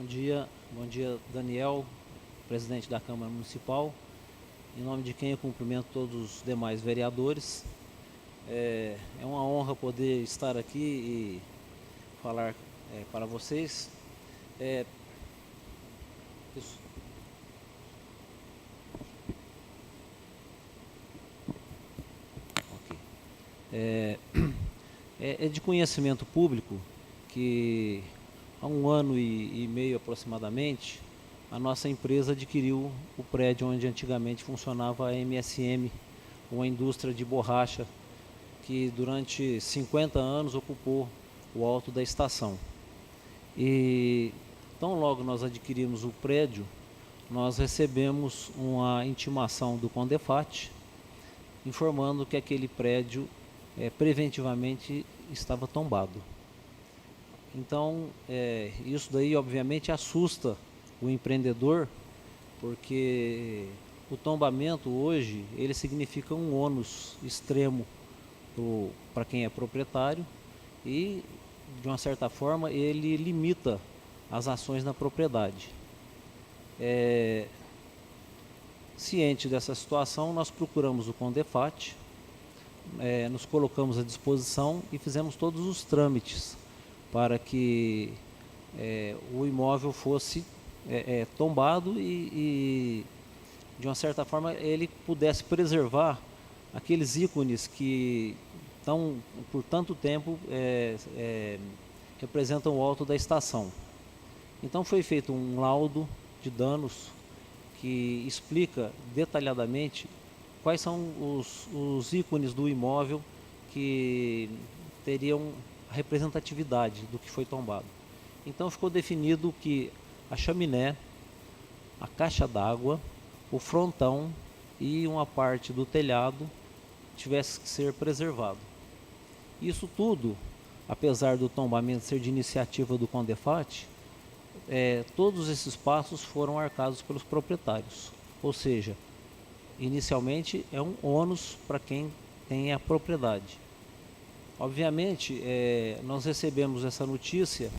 Bom dia, Daniel, presidente da Câmara Municipal. Em nome de quem eu cumprimento todos os demais vereadores. É uma honra poder estar aqui e falar para vocês. Isso. Ok. É de conhecimento público que há 1 ano e meio aproximadamente, a nossa empresa adquiriu o prédio onde antigamente funcionava a MSM, uma indústria de borracha que durante 50 anos ocupou o alto da estação. E tão logo nós adquirimos o prédio, nós recebemos uma intimação do Condefat informando que aquele prédio preventivamente estava tombado. Então, isso daí obviamente assusta o empreendedor, porque o tombamento hoje, ele significa um ônus extremo para quem é proprietário e, de uma certa forma, ele limita as ações na propriedade. Ciente dessa situação, nós procuramos o Condefat, nos colocamos à disposição e fizemos todos os trâmites para que o imóvel fosse tombado e, de uma certa forma, ele pudesse preservar aqueles ícones que estão, por tanto tempo, representam o alto da estação. Então foi feito um laudo de danos que explica detalhadamente quais são os ícones do imóvel que teriam representatividade do que foi tombado. Então ficou definido que a chaminé, a caixa d'água, o frontão e uma parte do telhado tivesse que ser preservado. Isso tudo, apesar do tombamento ser de iniciativa do Condefat, todos esses passos foram arcados pelos proprietários. Ou seja, inicialmente é um ônus para quem tem a propriedade. Obviamente, nós recebemos essa notícia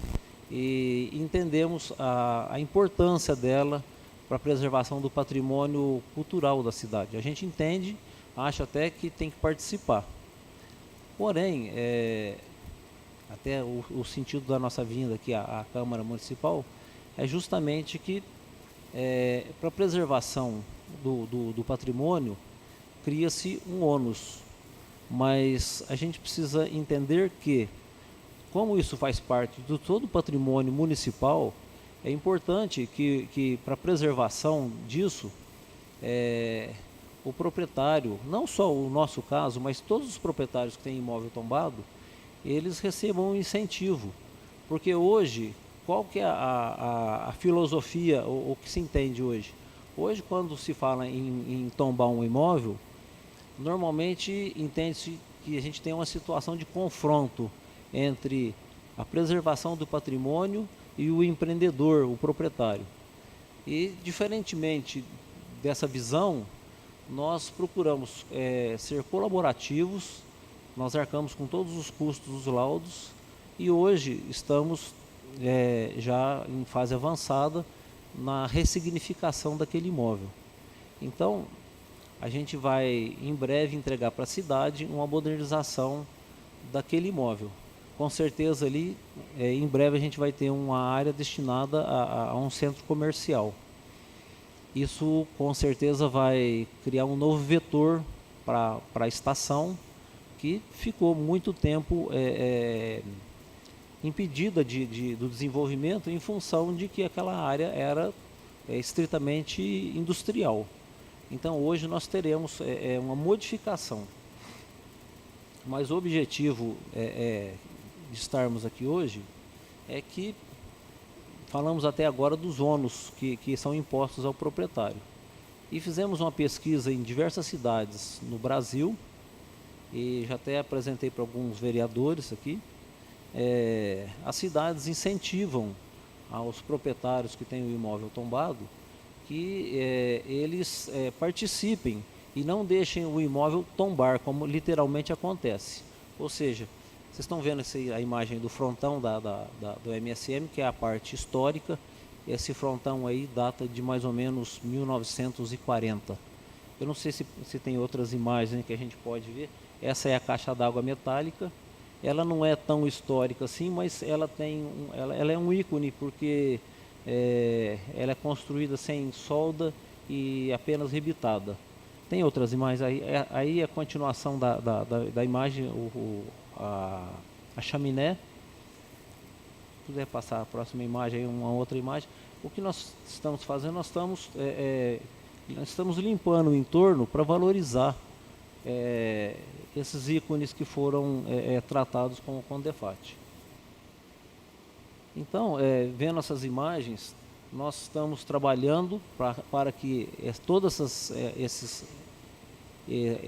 e entendemos a importância dela para a preservação do patrimônio cultural da cidade. A gente entende, acha até que tem que participar. Porém, até o sentido da nossa vinda aqui à Câmara Municipal é justamente que, para a preservação do patrimônio, cria-se um ônus. Mas a gente precisa entender que, como isso faz parte de todo o patrimônio municipal, é importante que para a preservação disso, o proprietário, não só o nosso caso, mas todos os proprietários que têm imóvel tombado, eles recebam um incentivo. Porque hoje, qual que é a filosofia, o que se entende hoje? Hoje, quando se fala em tombar um imóvel, normalmente entende-se que a gente tem uma situação de confronto entre a preservação do patrimônio e o empreendedor, o proprietário. E, diferentemente dessa visão, nós procuramos ser colaborativos, nós arcamos com todos os custos dos laudos e hoje estamos já em fase avançada na ressignificação daquele imóvel. Então, a gente vai em breve entregar para a cidade uma modernização daquele imóvel. Com certeza ali, em breve a gente vai ter uma área destinada a um centro comercial. Isso com certeza vai criar um novo vetor para a estação, que ficou muito tempo impedida do desenvolvimento em função de que aquela área era estritamente industrial. Então hoje nós teremos uma modificação, mas o objetivo de estarmos aqui hoje é que falamos até agora dos ônus que são impostos ao proprietário. E fizemos uma pesquisa em diversas cidades no Brasil, e já até apresentei para alguns vereadores aqui. As cidades incentivam aos proprietários que têm o imóvel tombado que eles participem e não deixem o imóvel tombar, como literalmente acontece. Ou seja, vocês estão vendo a imagem do frontão do MSM, que é a parte histórica, esse frontão aí data de mais ou menos 1940. Eu não sei se tem outras imagens que a gente pode ver. Essa é a caixa d'água metálica. Ela não é tão histórica assim, mas ela ela é um ícone porque ela é construída sem solda e apenas rebitada. Tem outras imagens aí. Aí a continuação da imagem, a chaminé. Se puder passar a próxima imagem, aí uma outra imagem. O que nós estamos fazendo? Nós estamos limpando o entorno para valorizar esses ícones que foram tratados com o CONDEFAT. Então, vendo essas imagens, nós estamos trabalhando para que todas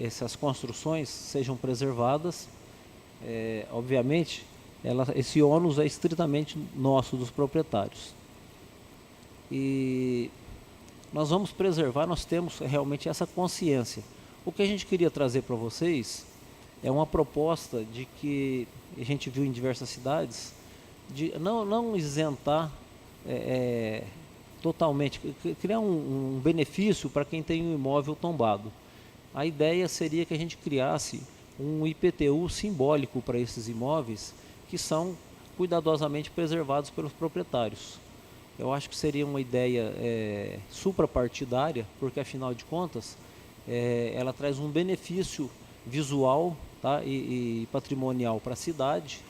essas construções sejam preservadas. Obviamente, esse ônus é estritamente nosso, dos proprietários. E nós vamos preservar, nós temos realmente essa consciência. O que a gente queria trazer para vocês é uma proposta de que a gente viu em diversas cidades, de não isentar totalmente, criar um benefício para quem tem um imóvel tombado. A ideia seria que a gente criasse um IPTU simbólico para esses imóveis que são cuidadosamente preservados pelos proprietários. Eu acho que seria uma ideia suprapartidária, porque afinal de contas ela traz um benefício visual, tá, e patrimonial para a cidade,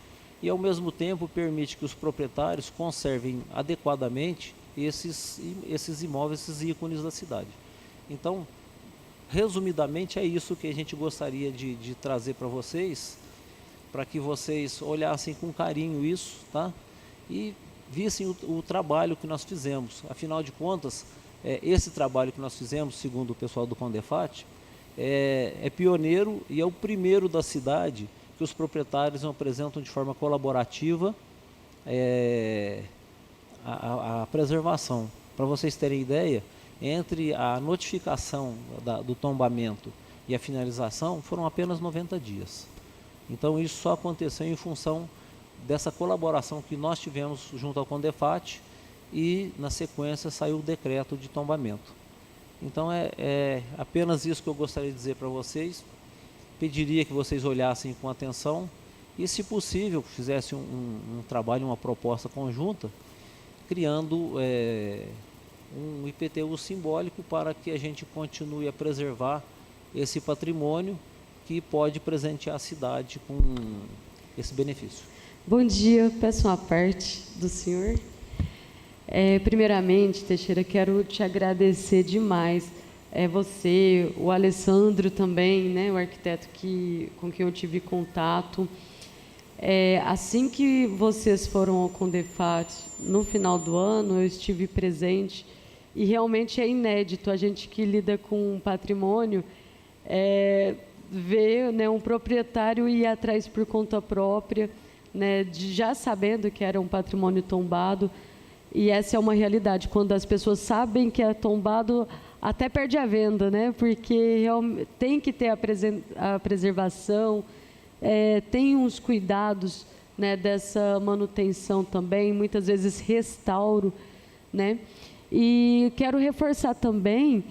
e ao mesmo tempo permite que os proprietários conservem adequadamente esses imóveis, esses ícones da cidade. Então, resumidamente, é isso que a gente gostaria de trazer para vocês, para que vocês olhassem com carinho isso, tá? E vissem o trabalho que nós fizemos. Afinal de contas, esse trabalho que nós fizemos, segundo o pessoal do CONDEFAT, é pioneiro e é o primeiro da cidade que os proprietários apresentam de forma colaborativa a preservação. Para vocês terem ideia, entre a notificação do tombamento e a finalização foram apenas 90 dias. Então isso só aconteceu em função dessa colaboração que nós tivemos junto ao CONDEFAT e na sequência saiu o decreto de tombamento. Então é apenas isso que eu gostaria de dizer para vocês. Pediria que vocês olhassem com atenção e, se possível, fizessem um trabalho, uma proposta conjunta, criando um IPTU simbólico para que a gente continue a preservar esse patrimônio que pode presentear a cidade com esse benefício. Bom dia, peço uma parte do senhor. Primeiramente, Teixeira, quero te agradecer demais. Você, o Alessandro também, né, o arquiteto com quem eu tive contato. Assim que vocês foram ao CONDEFAT, no final do ano, eu estive presente e realmente é inédito. A gente que lida com patrimônio, ver, né, um proprietário ir atrás por conta própria, né, já sabendo que era um patrimônio tombado. E essa é uma realidade. Quando as pessoas sabem que é tombado, até perde a venda, né? Porque tem que ter a preservação, tem uns cuidados, né, dessa manutenção também, muitas vezes restauro, né? E quero reforçar também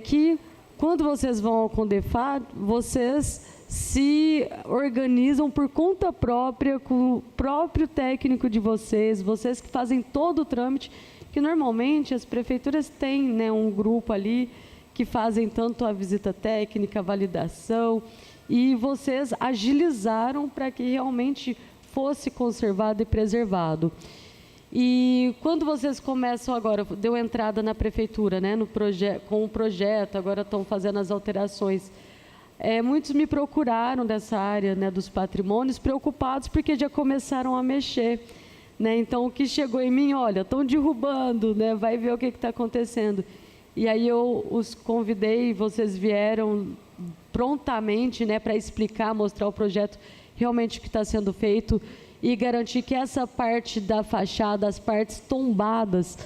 que quando vocês vão ao CONDEFAT, vocês se organizam por conta própria, com o próprio técnico de vocês que fazem todo o trâmite, que normalmente as prefeituras têm, né, um grupo ali que fazem tanto a visita técnica, a validação, e vocês agilizaram para que realmente fosse conservado e preservado. E quando vocês começam agora, deu entrada na prefeitura, né, com o projeto, agora estão fazendo as alterações. Muitos me procuraram dessa área, né, dos patrimônios, preocupados porque já começaram a mexer, né? Então, o que chegou em mim, olha, estão derrubando, né, vai ver o que está acontecendo. E aí eu os convidei, vocês vieram prontamente, né, para explicar, mostrar o projeto realmente que está sendo feito e garantir que essa parte da fachada, as partes tombadas,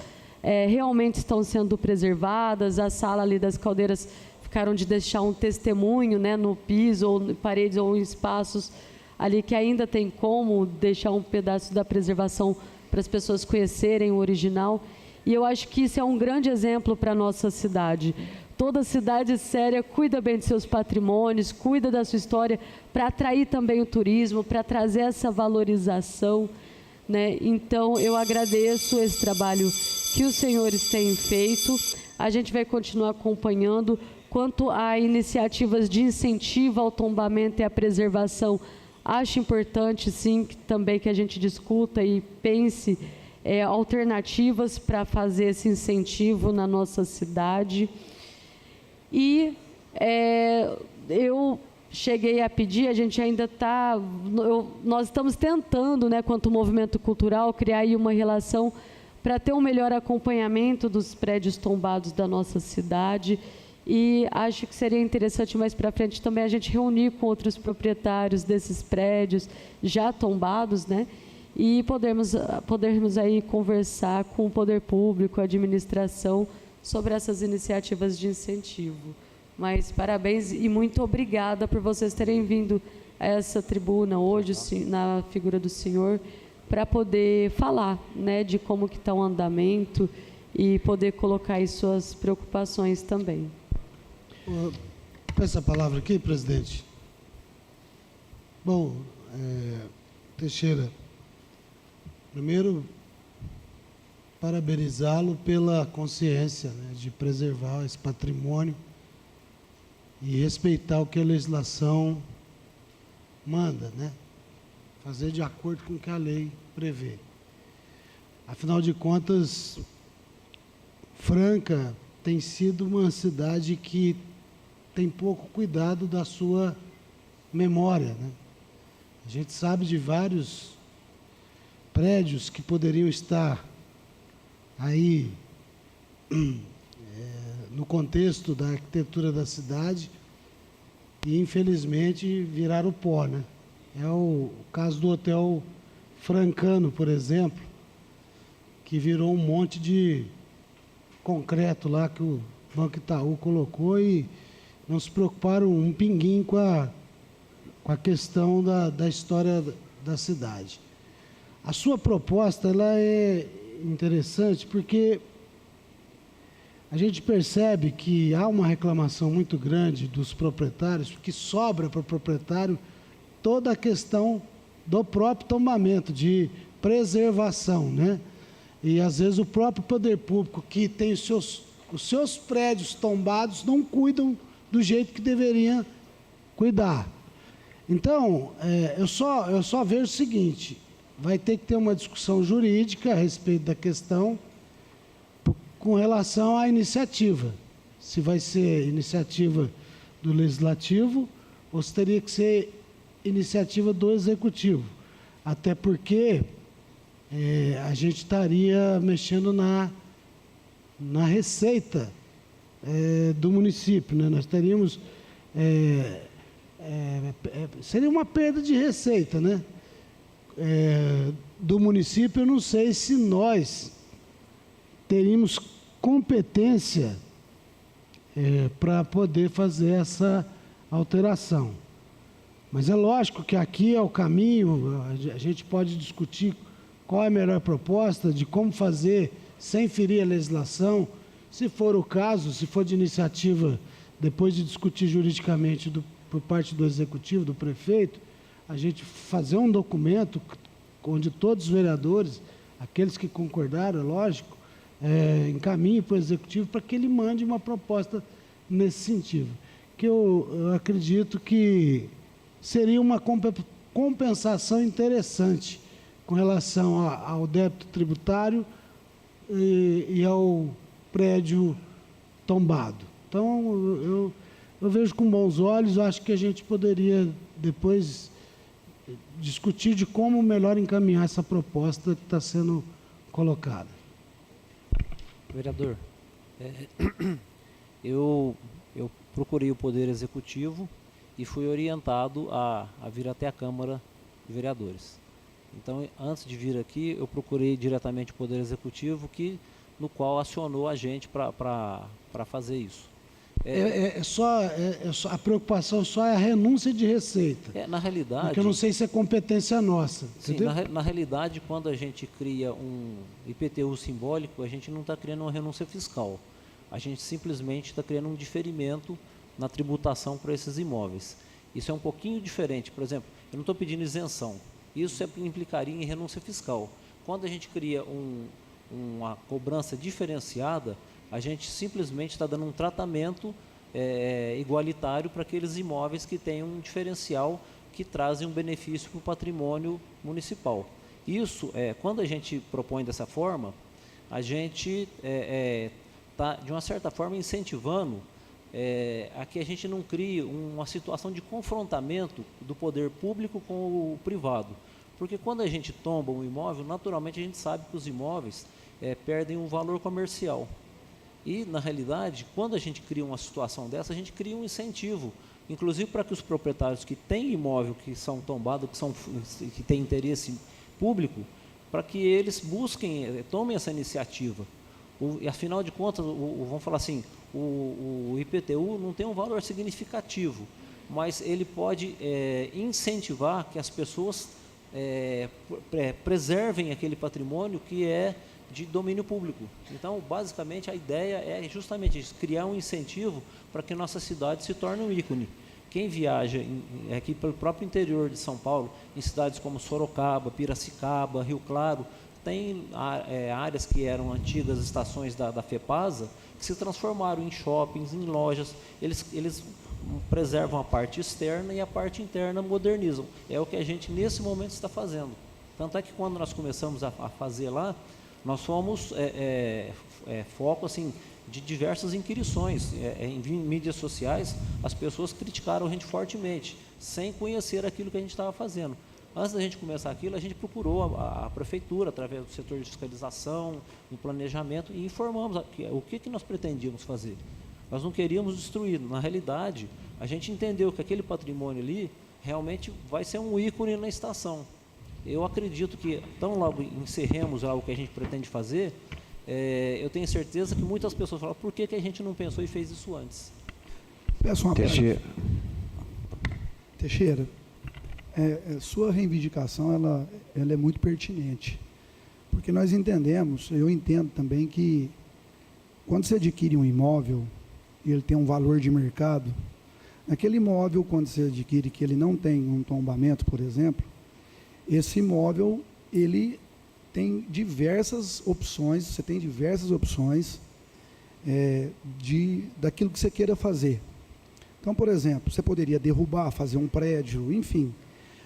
realmente estão sendo preservadas. A sala ali das caldeiras ficaram de deixar um testemunho, né, no piso, ou em paredes, ou em espaços ali que ainda tem como deixar um pedaço da preservação para as pessoas conhecerem o original. E eu acho que isso é um grande exemplo para a nossa cidade. Toda cidade séria cuida bem de seus patrimônios, cuida da sua história, para atrair também o turismo, para trazer essa valorização, né? Então, eu agradeço esse trabalho que os senhores têm feito. A gente vai continuar acompanhando. Quanto a iniciativas de incentivo ao tombamento e à preservação, acho importante, sim, também que a gente discuta e pense alternativas para fazer esse incentivo na nossa cidade. E eu cheguei a pedir, a gente ainda está, nós estamos tentando, né, quanto movimento cultural, criar aí uma relação para ter um melhor acompanhamento dos prédios tombados da nossa cidade. E acho que seria interessante mais para frente também a gente reunir com outros proprietários desses prédios já tombados, né? E podermos aí conversar com o poder público, a administração, sobre essas iniciativas de incentivo. Mas parabéns e muito obrigada por vocês terem vindo a essa tribuna hoje, na figura do senhor, para poder falar, né, de como que está o andamento e poder colocar aí suas preocupações também. Peço a palavra aqui, presidente. Bom, Teixeira, primeiro, parabenizá-lo pela consciência, né, de preservar esse patrimônio e respeitar o que a legislação manda, né? Fazer de acordo com o que a lei prevê. Afinal de contas, Franca tem sido uma cidade que tem pouco cuidado da sua memória, né? A gente sabe de vários prédios que poderiam estar aí no contexto da arquitetura da cidade e, infelizmente, viraram pó, né? É o caso do Hotel Francano, por exemplo, que virou um monte de concreto lá que o Banco Itaú colocou e não se preocuparam um pinguinho com a questão da história da cidade. A sua proposta, ela é interessante porque a gente percebe que há uma reclamação muito grande dos proprietários, porque sobra para o proprietário toda a questão do próprio tombamento, de preservação, né? E às vezes o próprio poder público, que tem os seus prédios tombados, não cuidam do jeito que deveria cuidar. Então, eu só vejo o seguinte: vai ter que ter uma discussão jurídica a respeito da questão com relação à iniciativa. Se vai ser iniciativa do Legislativo ou se teria que ser iniciativa do Executivo. Até porque a gente estaria mexendo na receita do município, né? Nós teríamos... seria uma perda de receita, né? Do município. Eu não sei se nós teríamos competência para poder fazer essa alteração. Mas é lógico que aqui é o caminho, a gente pode discutir qual é a melhor proposta de como fazer sem ferir a legislação, se for o caso, se for de iniciativa, depois de discutir juridicamente por parte do Executivo, do prefeito, a gente fazer um documento onde todos os vereadores, aqueles que concordaram, é lógico, encaminhem para o Executivo para que ele mande uma proposta nesse sentido. Que eu acredito que seria uma compensação interessante com relação ao débito tributário e ao prédio tombado. Então, eu vejo com bons olhos. Eu acho que a gente poderia depois discutir de como melhor encaminhar essa proposta que está sendo colocada. Vereador, eu procurei o Poder Executivo e fui orientado a vir até a Câmara de Vereadores. Então, antes de vir aqui, eu procurei diretamente o Poder Executivo, no qual acionou a gente para fazer isso. A preocupação só é a renúncia de receita. Na realidade... Porque eu não sei se é competência nossa. Sim, na realidade, quando a gente cria um IPTU simbólico, a gente não está criando uma renúncia fiscal. A gente simplesmente está criando um diferimento na tributação para esses imóveis. Isso é um pouquinho diferente. Por exemplo, eu não estou pedindo isenção. Isso sempre implicaria em renúncia fiscal. Quando a gente cria uma cobrança diferenciada, a gente simplesmente está dando um tratamento igualitário para aqueles imóveis que têm um diferencial que trazem um benefício para o patrimônio municipal. Isso, quando a gente propõe dessa forma, a gente está, de uma certa forma, incentivando a que a gente não crie uma situação de confrontamento do poder público com o privado. Porque quando a gente tomba um imóvel, naturalmente a gente sabe que os imóveis perdem o valor comercial. E, na realidade, quando a gente cria uma situação dessa, a gente cria um incentivo, inclusive para que os proprietários que têm imóvel, que são tombados, que têm interesse público, para que eles busquem, tomem essa iniciativa. E, afinal de contas, vamos falar assim, o IPTU não tem um valor significativo, mas ele pode incentivar que as pessoas preservem aquele patrimônio que é de domínio público. Então, basicamente, a ideia é justamente isso, criar um incentivo para que nossa cidade se torne um ícone. Quem viaja aqui pelo próprio interior de São Paulo, em cidades como Sorocaba, Piracicaba, Rio Claro, tem áreas que eram antigas estações da FEPASA, que se transformaram em shoppings, em lojas. Eles preservam a parte externa e a parte interna modernizam. É o que a gente, nesse momento, está fazendo. Tanto é que, quando nós começamos a fazer lá, nós fomos foco assim, de diversas inquirições. Em mídias sociais, as pessoas criticaram a gente fortemente, sem conhecer aquilo que a gente estava fazendo. Antes da gente começar aquilo, a gente procurou a prefeitura, através do setor de fiscalização, do planejamento, e informamos o que nós pretendíamos fazer. Nós não queríamos destruir. Na realidade, a gente entendeu que aquele patrimônio ali realmente vai ser um ícone na estação. Eu acredito que, tão logo encerremos o que a gente pretende fazer, eu tenho certeza que muitas pessoas falam, por que a gente não pensou e fez isso antes? Peço uma Teixeira, sua reivindicação ela é muito pertinente, porque nós entendemos, eu entendo também que quando você adquire um imóvel e ele tem um valor de mercado, aquele imóvel, quando você adquire que ele não tem um tombamento, por exemplo, esse imóvel, ele tem diversas opções, você tem diversas opções daquilo que você queira fazer. Então, por exemplo, você poderia derrubar, fazer um prédio, enfim.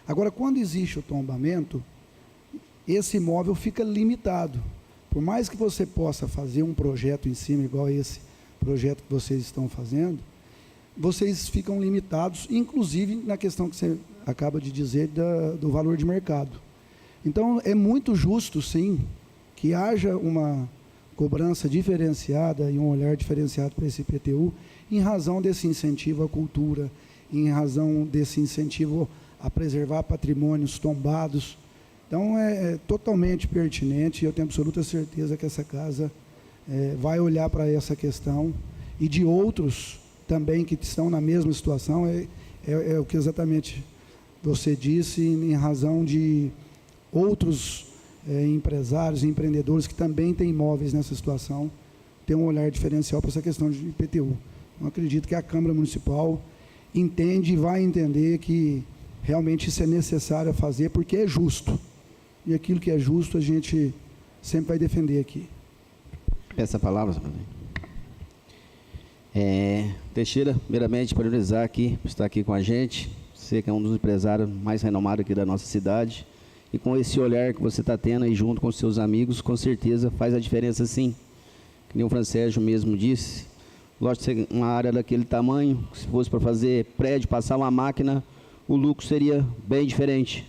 Agora, quando existe o tombamento, esse imóvel fica limitado. Por mais que você possa fazer um projeto em cima, igual esse projeto que vocês estão fazendo, vocês ficam limitados, inclusive na questão que você acaba de dizer do valor de mercado. Então, é muito justo, sim, que haja uma cobrança diferenciada e um olhar diferenciado para esse IPTU, em razão desse incentivo à cultura, em razão desse incentivo a preservar patrimônios tombados. Então, é totalmente pertinente e eu tenho absoluta certeza que essa casa vai olhar para essa questão e de outros também que estão na mesma situação, é o que exatamente você disse, em razão de outros empresários e empreendedores que também têm imóveis nessa situação, ter um olhar diferencial para essa questão de IPTU. Eu acredito que a Câmara Municipal entende e vai entender que realmente isso é necessário fazer, porque é justo. E aquilo que é justo a gente sempre vai defender aqui. Essa palavra, Teixeira, primeiramente, parabenizar aqui, por estar aqui com a gente. Você que é um dos empresários mais renomados aqui da nossa cidade. E com esse olhar que você está tendo aí junto com os seus amigos, com certeza faz a diferença sim. Que nem o Francésio mesmo disse. Lógico que uma área daquele tamanho, se fosse para fazer prédio, passar uma máquina, o lucro seria bem diferente.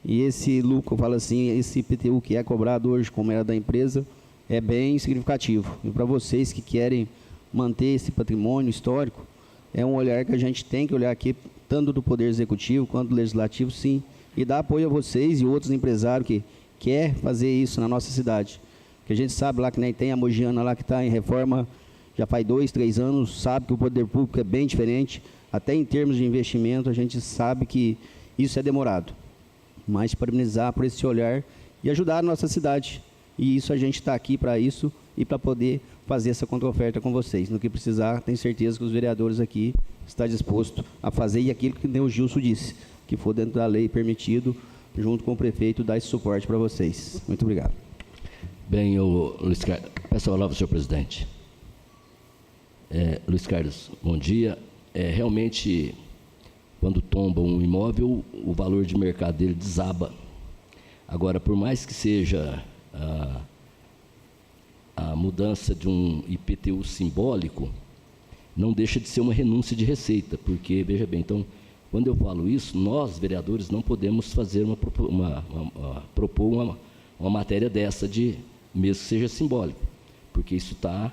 E esse lucro, eu falo assim, esse IPTU que é cobrado hoje, como era da empresa, é bem significativo. E para vocês que querem manter esse patrimônio histórico, é um olhar que a gente tem que olhar aqui, tanto do Poder Executivo quanto do Legislativo, sim, e dar apoio a vocês e outros empresários que querem fazer isso na nossa cidade. Porque a gente sabe lá que nem tem a Mogiana lá que está em reforma já faz 2, 3 anos, sabe que o poder público é bem diferente, até em termos de investimento, a gente sabe que isso é demorado. Mas parabenizar por esse olhar e ajudar a nossa cidade. E isso a gente está aqui para isso e para poder fazer essa contra-oferta com vocês. No que precisar, tenho certeza que os vereadores aqui estão dispostos a fazer, e aquilo que o Gilson disse, que for dentro da lei permitido, junto com o prefeito, dar esse suporte para vocês. Muito obrigado. Bem, Luiz Carlos, peço a palavra, senhor presidente. Luiz Carlos, bom dia. Realmente, quando tomba um imóvel, o valor de mercado dele desaba. Agora, por mais que seja a mudança de um IPTU simbólico, não deixa de ser uma renúncia de receita, porque, veja bem, então, quando eu falo isso, nós, vereadores, não podemos fazer propor uma matéria dessa, mesmo que seja simbólico, porque isso está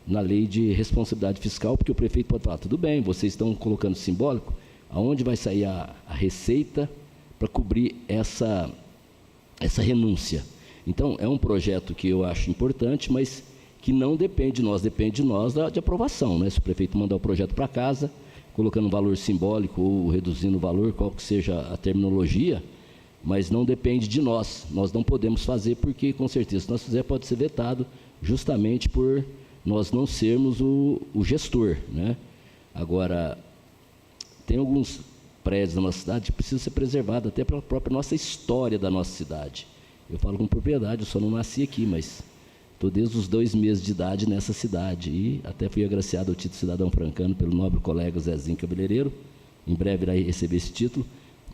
na lei de responsabilidade fiscal, porque o prefeito pode falar, tudo bem, vocês estão colocando simbólico, aonde vai sair a receita para cobrir essa renúncia? Então, é um projeto que eu acho importante, mas que não depende de nós, depende de nós de aprovação, né? Se o prefeito mandar o projeto para casa, colocando um valor simbólico ou reduzindo o valor, qual que seja a terminologia, mas não depende de nós. Nós não podemos fazer porque, com certeza, se nós fizermos, pode ser vetado justamente por nós não sermos o gestor, né? Agora, tem alguns prédios na nossa cidade que precisam ser preservados, até pela própria nossa história da nossa cidade. Eu falo com propriedade, eu só não nasci aqui, mas estou desde os 2 meses de idade nessa cidade, e até fui agraciado ao título de cidadão francano pelo nobre colega Zezinho Cabeleireiro. Em breve irá receber esse título.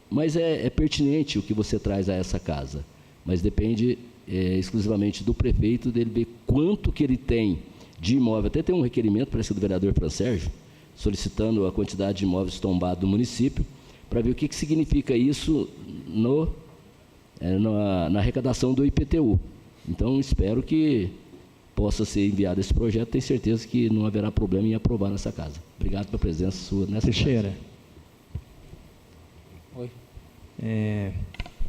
Mas é pertinente o que você traz a essa casa, mas depende exclusivamente do prefeito, dele ver quanto que ele tem de imóvel. Até tem um requerimento, parece que do vereador Fran Sérgio, solicitando a quantidade de imóveis tombados do município, para ver o que significa isso na arrecadação do IPTU. Então, espero que possa ser enviado esse projeto. Tenho certeza que não haverá problema em aprovar nessa casa. Obrigado pela presença sua nessa Teixeira. Oi.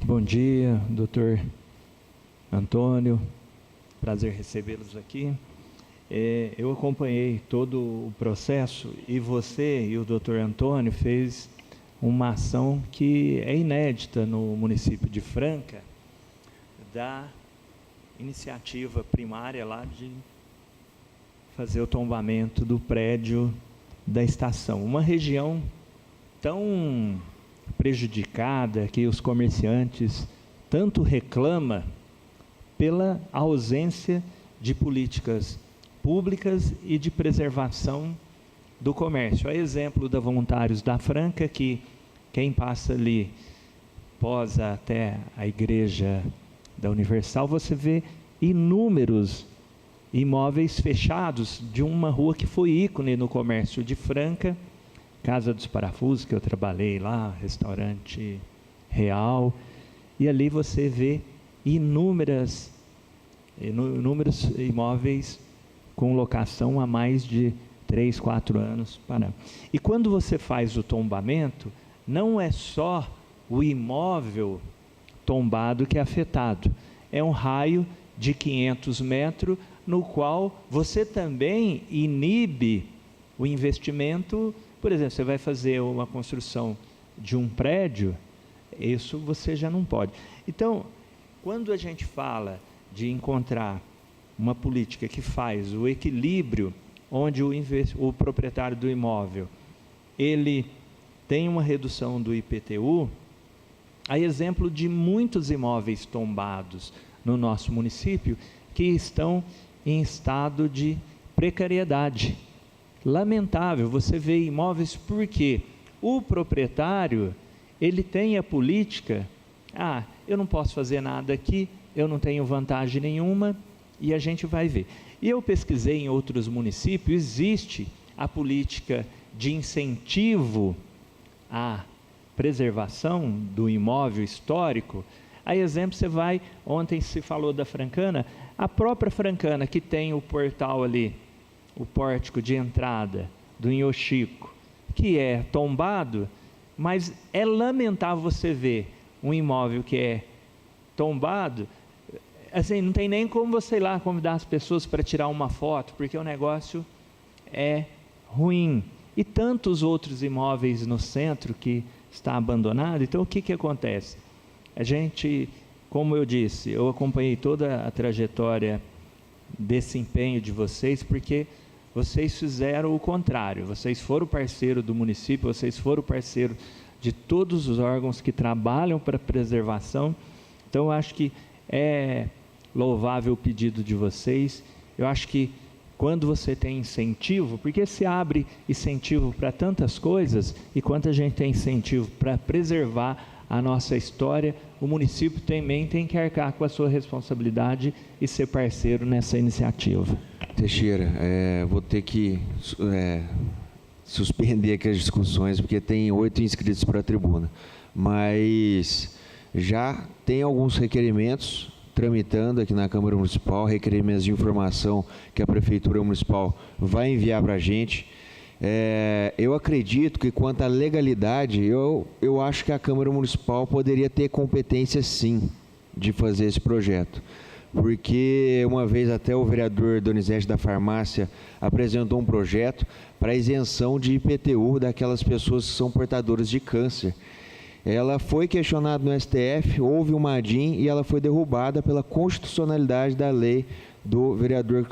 Bom dia, doutor Antônio. Prazer recebê-los aqui. Eu acompanhei todo o processo e você e o doutor Antônio fez uma ação que é inédita no município de Franca, da iniciativa primária lá de fazer o tombamento do prédio da estação. Uma região tão prejudicada que os comerciantes tanto reclamam pela ausência de políticas públicas e de preservação do comércio. A exemplo da Voluntários da Franca, que quem passa ali, pós até a igreja da Universal, você vê inúmeros imóveis fechados de uma rua que foi ícone no comércio de Franca, Casa dos Parafusos, que eu trabalhei lá, restaurante Real, e ali você vê inúmeros imóveis com locação há mais de 3, 4 anos. E quando você faz o tombamento, não é só o imóvel tombado que é afetado, é um raio de 500 metros, no qual você também inibe o investimento. Por exemplo, você vai fazer uma construção de um prédio, isso você já não pode. Então, quando a gente fala de encontrar uma política que faz o equilíbrio, onde o proprietário do imóvel, ele tem uma redução do IPTU, há exemplo de muitos imóveis tombados no nosso município que estão em estado de precariedade. Lamentável, você vê imóveis porque o proprietário, ele tem a política, eu não posso fazer nada aqui, eu não tenho vantagem nenhuma, e a gente vai ver. E eu pesquisei em outros municípios, existe a política de incentivo à preservação do imóvel histórico. A exemplo, você vai, ontem se falou da Francana, a própria Francana, que tem o portal ali, o pórtico de entrada do Inhochico, que é tombado, mas é lamentável você ver um imóvel que é tombado, assim, não tem nem como você ir lá convidar as pessoas para tirar uma foto, porque o negócio é ruim. E tantos outros imóveis no centro que está abandonado. Então, o que acontece? A gente, como eu disse, eu acompanhei toda a trajetória desse empenho de vocês, porque vocês fizeram o contrário. Vocês foram parceiro do município, vocês foram parceiro de todos os órgãos que trabalham para a preservação. Então, eu acho que é louvável o pedido de vocês. Eu acho que quando você tem incentivo, porque se abre incentivo para tantas coisas, e quando a gente tem incentivo para preservar a nossa história, o município também tem que arcar com a sua responsabilidade e ser parceiro nessa iniciativa. Teixeira, vou ter que suspender aqui as discussões, porque tem 8 inscritos para a tribuna, mas já tem alguns requerimentos tramitando aqui na Câmara Municipal, requerimentos de informação que a Prefeitura Municipal vai enviar para a gente. Eu acredito que, quanto à legalidade, eu acho que a Câmara Municipal poderia ter competência, sim, de fazer esse projeto. Porque uma vez até o vereador Donizete da Farmácia apresentou um projeto para isenção de IPTU daquelas pessoas que são portadoras de câncer. Ela foi questionada no STF, houve uma ADIM e ela foi derrubada pela constitucionalidade da lei do vereador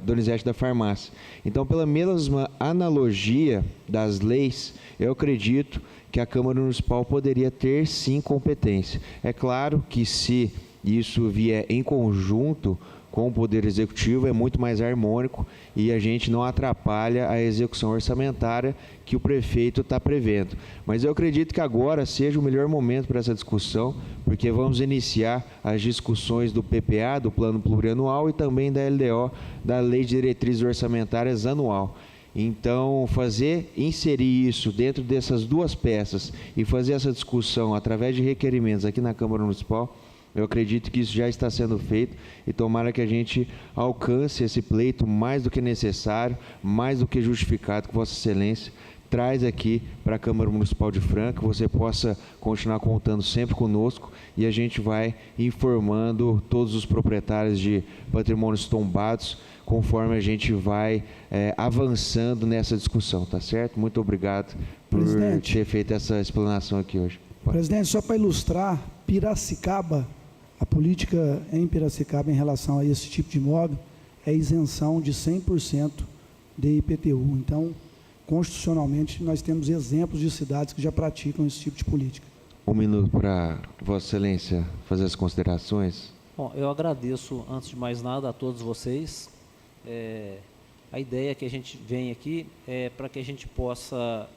Donizete da Farmácia. Então, pela mesma analogia das leis, eu acredito que a Câmara Municipal poderia ter, sim, competência. É claro que, se isso vier em conjunto com o Poder Executivo, é muito mais harmônico e a gente não atrapalha a execução orçamentária que o prefeito está prevendo. Mas eu acredito que agora seja o melhor momento para essa discussão, porque vamos iniciar as discussões do PPA, do Plano Plurianual, e também da LDO, da Lei de Diretrizes Orçamentárias Anual. Então, inserir isso dentro dessas duas peças e fazer essa discussão através de requerimentos aqui na Câmara Municipal, eu acredito que isso já está sendo feito, e tomara que a gente alcance esse pleito mais do que necessário, mais do que justificado, que Vossa Excelência traz aqui para a Câmara Municipal de Franca, que você possa continuar contando sempre conosco, e a gente vai informando todos os proprietários de patrimônios tombados, conforme a gente vai avançando nessa discussão, tá certo? Muito obrigado por ter feito essa explanação aqui hoje. Presidente, só para ilustrar, Piracicaba, a política em Piracicaba em relação a esse tipo de imóvel é isenção de 100% de IPTU. Então, constitucionalmente, nós temos exemplos de cidades que já praticam esse tipo de política. 1 minuto para Vossa Excelência fazer as considerações. Bom, eu agradeço, antes de mais nada, a todos vocês. A ideia que a gente vem aqui é para que a gente possa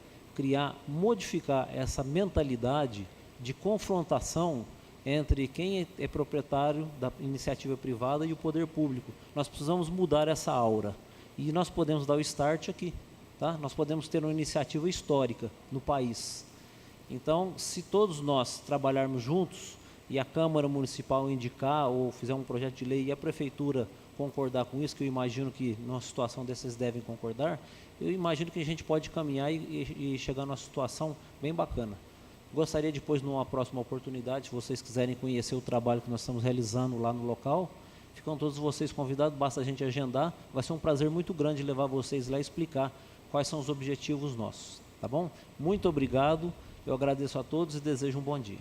modificar essa mentalidade de confrontação entre quem é proprietário da iniciativa privada e o poder público. Nós precisamos mudar essa aura, e nós podemos dar o start aqui, tá? Nós podemos ter uma iniciativa histórica no país. Então, se todos nós trabalharmos juntos e a Câmara Municipal indicar ou fizer um projeto de lei e a Prefeitura concordar com isso, que eu imagino que numa situação dessas devem concordar, eu imagino que a gente pode caminhar e chegar numa situação bem bacana. Gostaria depois, numa próxima oportunidade, se vocês quiserem conhecer o trabalho que nós estamos realizando lá no local, ficam todos vocês convidados, basta a gente agendar. Vai ser um prazer muito grande levar vocês lá e explicar quais são os objetivos nossos, tá bom? Muito obrigado, eu agradeço a todos e desejo um bom dia.